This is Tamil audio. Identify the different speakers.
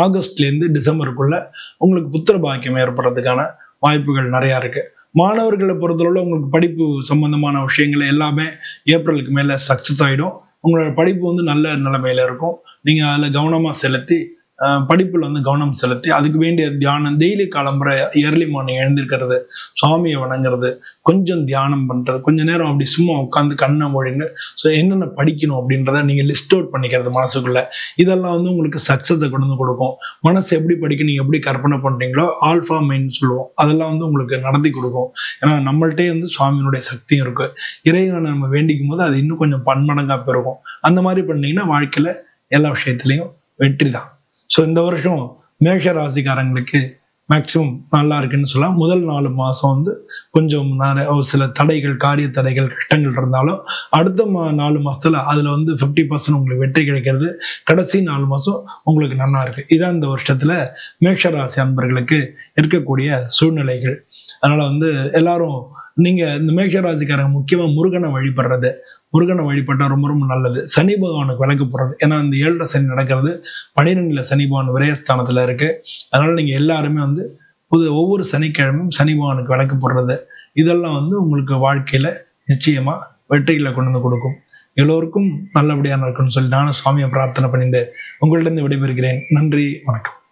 Speaker 1: ஆகஸ்ட்லேருந்து டிசம்பருக்குள்ள உங்களுக்கு புத்திர பாக்கியம் ஏற்படுறதுக்கான வாய்ப்புகள் நிறையா இருக்கு. மாணவர்களை பொறுத்தளவுல உங்களுக்கு படிப்பு சம்பந்தமான விஷயங்கள் எல்லாமே ஏப்ரலுக்கு மேல சக்சஸ் ஆயிடும். உங்களோட படிப்பு நல்ல நிலைமையில இருக்கும். நீங்க அதில் கவனமா செலுத்தி படிப்புல கவனம் செலுத்தி அதுக்கு வேண்டிய தியானம் டெய்லி கிளம்புற ஏர்லி மார்னிங் எழுந்திருக்கிறது, சுவாமியை வணங்குறது, கொஞ்சம் தியானம் பண்றது, கொஞ்ச நேரம் அப்படி சும்மா உட்காந்து கண்ணை மொழின்னு என்னென்ன படிக்கணும் அப்படின்றத நீங்க லிஸ்ட் அவுட் பண்ணிக்கிறது மனசுக்குள்ள. இதெல்லாம் உங்களுக்கு சக்சஸை கொண்டு கொடுக்கும். மனசு எப்படி படிக்க நீங்க எப்படி கற்பனை பண்றீங்களோ ஆல்ஃபா மைண்ட் சொல்லுவோம், அதெல்லாம் உங்களுக்கு நடத்தி கொடுக்கும். ஏன்னா நம்மள்டே சுவாமியினுடைய சக்தியும் இருக்கு. இறைவனை நம்ம வேண்டிக்கும் போது அது இன்னும் கொஞ்சம் பன்மடங்கா பெருகும். அந்த மாதிரி பண்ணீங்கன்னா வாழ்க்கையில எல்லா விஷயத்திலையும் வெற்றி தான். ஸோ இந்த வருஷம் மேஷ ராசிக்காரங்களுக்கு மேக்சிமம் நல்லா இருக்குன்னு சொல்லலாம். முதல் 4 மாதம் கொஞ்சம் ஒரு சில தடைகள், காரிய தடைகள், கஷ்டங்கள் இருந்தாலும் அடுத்த 4 மாதத்துல அதில் 50% உங்களுக்கு வெற்றி கிடைக்கிறது. கடைசி 4 மாதம் உங்களுக்கு நல்லா இருக்கு. இதான் இந்த வருஷத்துல மேஷ ராசி அன்பர்களுக்கு இருக்கக்கூடிய சூழ்நிலைகள். அதனால எல்லாரும் நீங்க இந்த மேஷ ராசிக்காரங்க முக்கியமா முருகனை வழிபடுறது, முருகனை வழிபட்டா ரொம்ப ரொம்ப நல்லது. சனி பகவானுக்கு விளக்கு போடுறது, ஏன்னா இந்த 7 சனி நடக்கிறது 12ல சனி பகவான் விரயஸ்தானத்துல இருக்கு. அதனால நீங்க எல்லாருமே ஒவ்வொரு சனிக்கிழமையும் சனி பகவானுக்கு விளக்கு போடுறது, இதெல்லாம் உங்களுக்கு வாழ்க்கையில நிச்சயமா வெற்றிகளை கொண்டு கொடுக்கும். எல்லோருக்கும் நல்லபடியா இருக்குன்னு சொல்லி நானும் சுவாமியை பிரார்த்தனை பண்ணிட்டு உங்கள்ட்ட இருந்து விடைபெறுகிறேன். நன்றி, வணக்கம்.